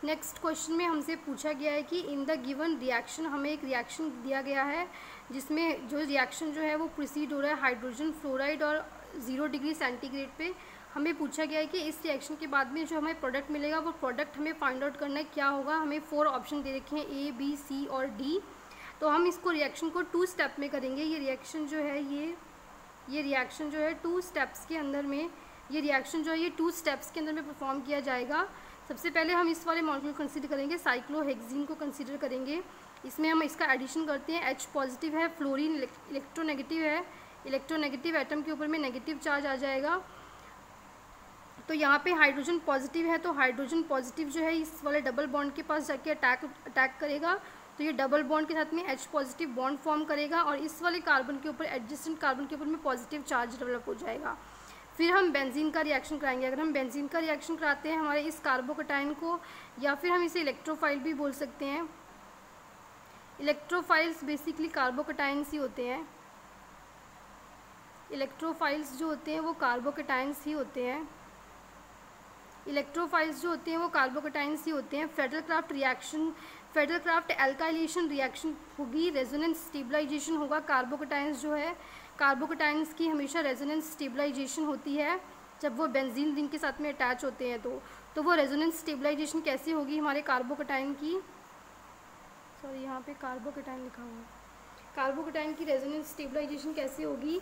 Next question में हमसे पूछा गया है कि इन द गिवन रिएक्शन, हमें एक रिएक्शन दिया गया है जिसमें जो रिएक्शन जो है वो प्रोसीड हो रहा है हाइड्रोजन फ्लोराइड और 0 डिग्री सेंटीग्रेड पे। हमें पूछा गया है कि इस रिएक्शन के बाद में जो हमें प्रोडक्ट मिलेगा वो प्रोडक्ट हमें फाइंड आउट करना है क्या होगा। हमें 4 ऑप्शन दे रखे हैं A, B, C और D। तो हम इसको रिएक्शन को 2 स्टेप में करेंगे। ये रिएक्शन जो है ये रिएक्शन जो है 2 स्टेप्स के अंदर में, ये रिएक्शन जो है ये 2 स्टेप्स के अंदर में परफॉर्म किया जाएगा। सबसे पहले हम इस वाले मॉलिक्यूल कंसीडर करेंगे, साइक्लोहेक्सीन को कंसीडर करेंगे। इसमें हम इसका एडिशन करते हैं। H पॉजिटिव है, फ्लोरीन इलेक्ट्रोनेगेटिव है, इलेक्ट्रोनेगेटिव एटम के ऊपर में नेगेटिव चार्ज आ जाएगा। तो यहाँ पे हाइड्रोजन पॉजिटिव है, तो हाइड्रोजन पॉजिटिव जो है इस वाले डबल बॉन्ड के पास जाके अटैक करेगा। तो ये डबल बॉन्ड के साथ में H पॉजिटिव बॉन्ड फॉर्म करेगा और इस वाले कार्बन के ऊपर, एडजेसेंट कार्बन के ऊपर में पॉजिटिव चार्ज डेवलप हो जाएगा। फिर हम बेंजीन का रिएक्शन कराएंगे। अगर हम बेंजीन का रिएक्शन कराते हैं हमारे इस कार्बोकटाइन को, या फिर हम इसे इलेक्ट्रोफाइल भी बोल सकते हैं। इलेक्ट्रोफाइल्स बेसिकली कार्बोकटाइन्स ही होते हैं। इलेक्ट्रोफाइल्स जो होते हैं वो कार्बोकटाइन्स ही होते हैं। इलेक्ट्रोफाइल्स जो होते हैं वो कार्बोकटाइन्स ही होते हैं। फेडरल क्राफ्ट एल्काइलेशन रिएक्शन होगी, रेजोनेंस स्टेबलाइजेशन होगा। कार्बोकटाइन्स जो है, कार्बोकटाइन्स की हमेशा रेजोनेंस स्टेबलाइजेशन होती है जब वो बेंजीन रिंग के साथ में अटैच होते हैं। तो वो रेजोनेंस स्टेबलाइजेशन कैसी होगी हमारे कार्बोकटाइन की, सॉरी यहाँ पे कार्बोकटाइन लिखा हुआ है, कार्बोकटाइन की रेजोनेंस स्टेबलाइजेशन कैसी होगी।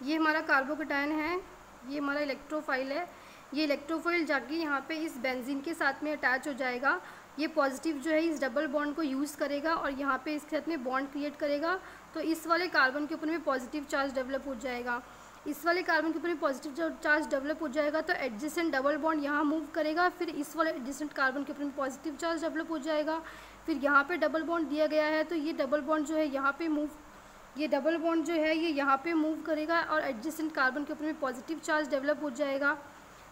ये हमारा कार्बोकटाइन है, ये हमारा इलेक्ट्रोफाइल है। ये इलेक्ट्रोफाइल जाके यहाँ पे इस बेंजीन के साथ में अटैच हो जाएगा। ये पॉजिटिव जो है इस डबल बॉन्ड को यूज़ करेगा और यहाँ पे इसके साथ में बॉन्ड क्रिएट करेगा। तो इस वाले कार्बन के ऊपर में पॉजिटिव चार्ज डेवलप हो जाएगा। इस वाले कार्बन के ऊपर में पॉजिटिव चार्ज डेवलप हो जाएगा तो एडजेसेंट डबल बॉन्ड यहाँ मूव करेगा। फिर इस वाले एडजेसेंट कार्बन के ऊपर में पॉजिटिव चार्ज डेवलप हो जाएगा। फिर यहाँ पे डबल बॉन्ड दिया गया है तो ये डबल बॉन्ड जो है यहाँ पे मूव, ये डबल बॉन्ड जो है ये यहाँ पे मूव करेगा और एडजेसेंट कार्बन के ऊपर में पॉजिटिव चार्ज डेवलप हो जाएगा।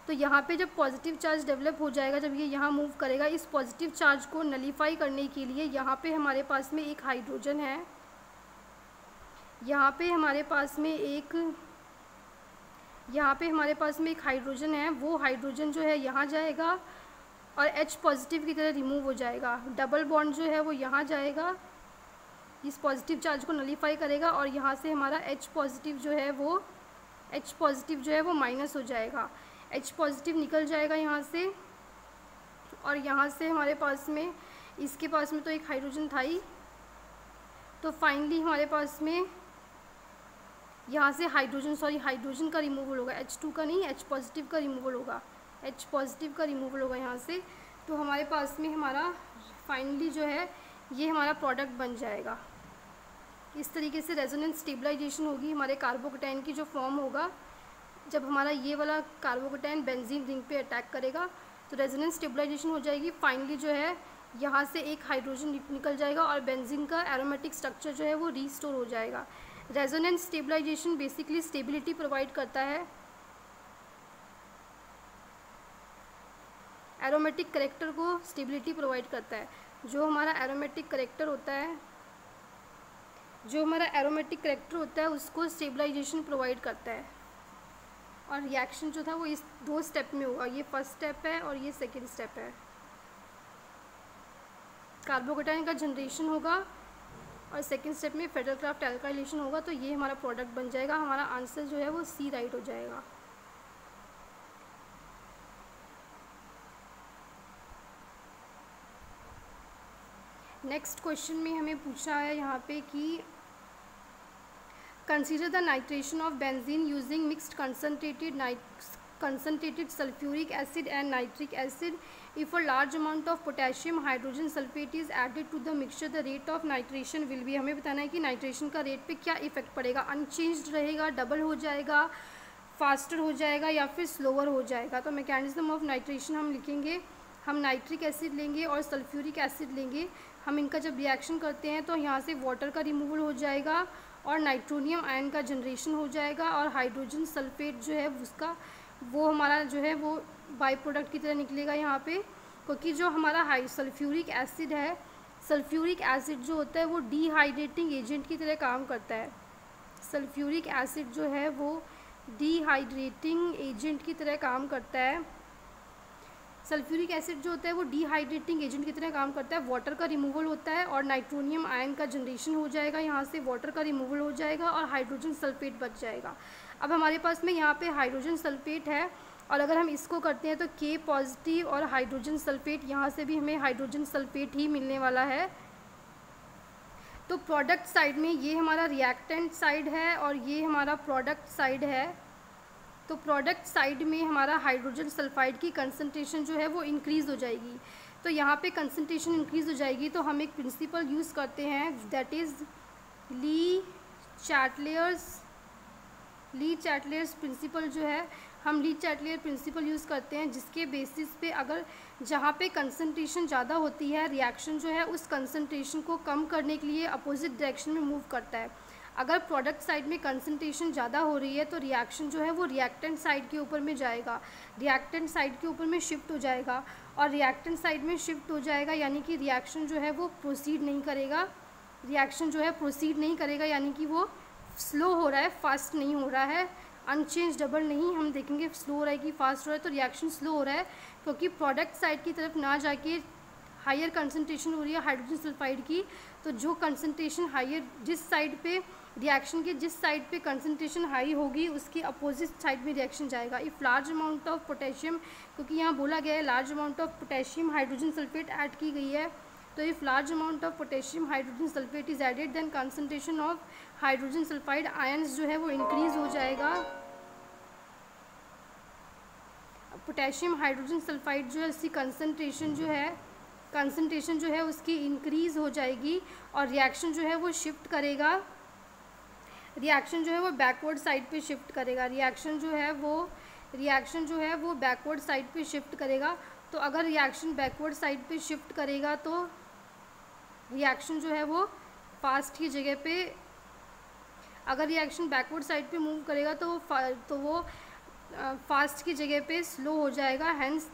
तो यहाँ पे जब पॉजिटिव चार्ज डेवलप हो जाएगा, जब ये यहाँ मूव करेगा, इस पॉजिटिव चार्ज को नलीफाई करने के लिए यहाँ पे हमारे पास में एक हाइड्रोजन है। यहाँ पे हमारे पास में एक हाइड्रोजन है। वो हाइड्रोजन जो है यहाँ जाएगा और H पॉजिटिव की तरह रिमूव हो जाएगा। डबल बॉन्ड जो है वो यहाँ जाएगा, इस पॉजिटिव चार्ज को नलीफाई करेगा और यहाँ से हमारा H पॉजिटिव जो है वो माइनस हो जाएगा। H पॉजिटिव निकल जाएगा यहाँ से और यहाँ से हमारे पास में, इसके पास में तो एक हाइड्रोजन था ही, तो फाइनली हमारे पास में यहाँ से हाइड्रोजन का रिमूवल होगा। H2 का नहीं, H पॉजिटिव का रिमूवल होगा। H पॉजिटिव का रिमूवल होगा यहाँ से। तो हमारे पास में हमारा फाइनली जो है ये हमारा प्रोडक्ट बन जाएगा। इस तरीके से रेजोनेंस स्टेबलाइजेशन होगी हमारे कार्बोकटाइन की जो फॉर्म होगा। जब हमारा ये वाला कार्बोकटाइन बेंजीन रिंग पे अटैक करेगा तो रेजोनेंस स्टेबलाइजेशन हो जाएगी। फाइनली जो है यहाँ से एक हाइड्रोजन निकल जाएगा और बेंजीन का एरोमेटिक स्ट्रक्चर जो है वो रीस्टोर हो जाएगा। Resonance stabilisation basically stability provide करता है, एरोमेटिक करेक्टर को स्टेबिलिटी प्रोवाइड करता है। जो हमारा एरोमेटिक करेक्टर होता है उसको स्टेबलाइजेशन प्रोवाइड करता है। और रिएक्शन जो था वो इस 2 स्टेप में होगा। ये फर्स्ट स्टेप है और ये सेकेंड स्टेप है। कार्बोकटाइन का जनरेशन होगा और सेकेंड स्टेप में फेडरल क्राफ्ट एल्काइलेशन होगा। तो ये हमारा प्रोडक्ट बन जाएगा। हमारा आंसर जो है वो C राइट हो जाएगा। नेक्स्ट क्वेश्चन में हमें पूछा है यहाँ पे कि consider the nitration of benzene using mixed concentrated sulfuric acid and nitric acid. If a large amount of potassium hydrogen sulfate is added to the mixture, the rate of nitration will be. हमें बताना है कि nitration का rate पे क्या effect पड़ेगा। Unchanged रहेगा, double हो जाएगा, फास्टर हो जाएगा या फिर स्लोअर हो जाएगा। तो मैकेनिज्म ऑफ नाइट्रेशन हम लिखेंगे, हम नाइट्रिक एसिड लेंगे और सल्फ्यूरिक एसिड लेंगे। हम इनका जब रिएक्शन करते हैं तो यहाँ से वाटर का रिमूवल हो जाएगा और नाइट्रोनियम आयन का जनरेशन हो जाएगा और हाइड्रोजन सल्फेट जो है उसका वो हमारा जो है वो बाई प्रोडक्ट की तरह निकलेगा यहाँ पे। क्योंकि जो हमारा सल्फ्यूरिक एसिड है, सल्फ्यूरिक एसिड जो होता है वो डिहाइड्रेटिंग एजेंट की तरह काम करता है। सल्फ्यूरिक एसिड जो है वो डिहाइड्रेटिंग एजेंट की तरह काम करता है। सल्फ्यूरिक एसिड जो होता है वो डिहाइड्रेटिंग एजेंट की तरह काम करता है, वाटर का रिमूवल होता है और नाइट्रोनियम आयन का जनरेशन हो जाएगा, यहाँ से वाटर का रिमूवल हो जाएगा और हाइड्रोजन सल्फेट बच जाएगा। अब हमारे पास में यहाँ पे हाइड्रोजन सल्फेट है और अगर हम इसको करते हैं तो K पॉजिटिव और हाइड्रोजन सल्फेट, यहाँ से भी हमें हाइड्रोजन सल्फेट ही मिलने वाला है। तो प्रोडक्ट साइड में ये हमारा रिएक्टेंट साइड है और ये हमारा प्रोडक्ट साइड है। तो प्रोडक्ट साइड में हमारा हाइड्रोजन सल्फाइड की कंसंट्रेशन जो है वो इंक्रीज़ हो जाएगी। तो यहाँ पे कंसंट्रेशन इंक्रीज़ हो जाएगी तो हम एक प्रिंसिपल यूज़ करते हैं, that is Le Chatelier's principle जो है, हम ली चैटलियर प्रिंसिपल यूज़ करते हैं, जिसके बेसिस पे अगर जहाँ पे कंसंट्रेशन ज़्यादा होती है रिएक्शन जो है उस कंसंट्रेशन को कम करने के लिए अपोजिट डायरेक्शन में मूव करता है। अगर प्रोडक्ट साइड में कंसंट्रेशन ज़्यादा हो रही है तो रिएक्शन जो है वो रिएक्टेंट साइड के ऊपर में जाएगा, रिएक्टेंट साइड के ऊपर में शिफ्ट हो जाएगा और रिएक्टेंट साइड में शिफ्ट हो जाएगा यानी कि रिएक्शन जो है वो प्रोसीड नहीं करेगा, यानी कि वो स्लो हो रहा है, फास्ट नहीं हो रहा है, अनचेंज डबल नहीं, हम देखेंगे स्लो हो रहा है कि फास्ट हो रहा है। तो रिएक्शन स्लो हो रहा है क्योंकि प्रोडक्ट साइड की तरफ ना जाके हायर कंसंट्रेशन हो रही है हाइड्रोजन सल्फाइड की। तो जो कंसंट्रेशन हायर, जिस साइड पे रिएक्शन के जिस साइड पे कंसंट्रेशन हाई होगी उसके अपोजिट साइड में रिएक्शन जाएगा। If large amount of potassium, क्योंकि यहाँ बोला गया है large amount of potassium hydrogen sulphate add की गई है, तो if large amount of potassium hydrogen sulphate is added then concentration of hydrogen sulphide ions जो है वो इंक्रीज़ हो जाएगा। पोटेशियम हाइड्रोजन सल्फाइड जो है उसकी कंसंट्रेशन जो है उसकी इंक्रीज़ हो जाएगी और रिएक्शन जो है वो शिफ्ट करेगा, रिएक्शन जो है वो बैकवर्ड साइड पे शिफ्ट करेगा, रिएक्शन जो है वो बैकवर्ड साइड पे शिफ्ट करेगा। तो अगर रिएक्शन बैकवर्ड साइड पे शिफ्ट करेगा तो रिएक्शन जो है वो फास्ट की जगह पे, अगर रिएक्शन बैकवर्ड साइड पे मूव करेगा तो वो फास्ट की जगह पे स्लो हो जाएगा। Hence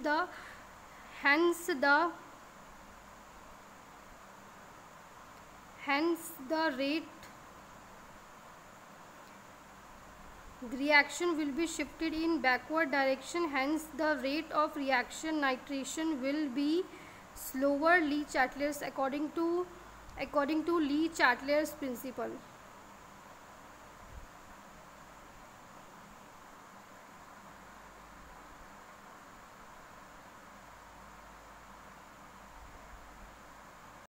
the rate reaction will be shifted in backward direction, hence the rate of reaction nitration will be slower. Lee Chateliers according to Lee Chateliers principle.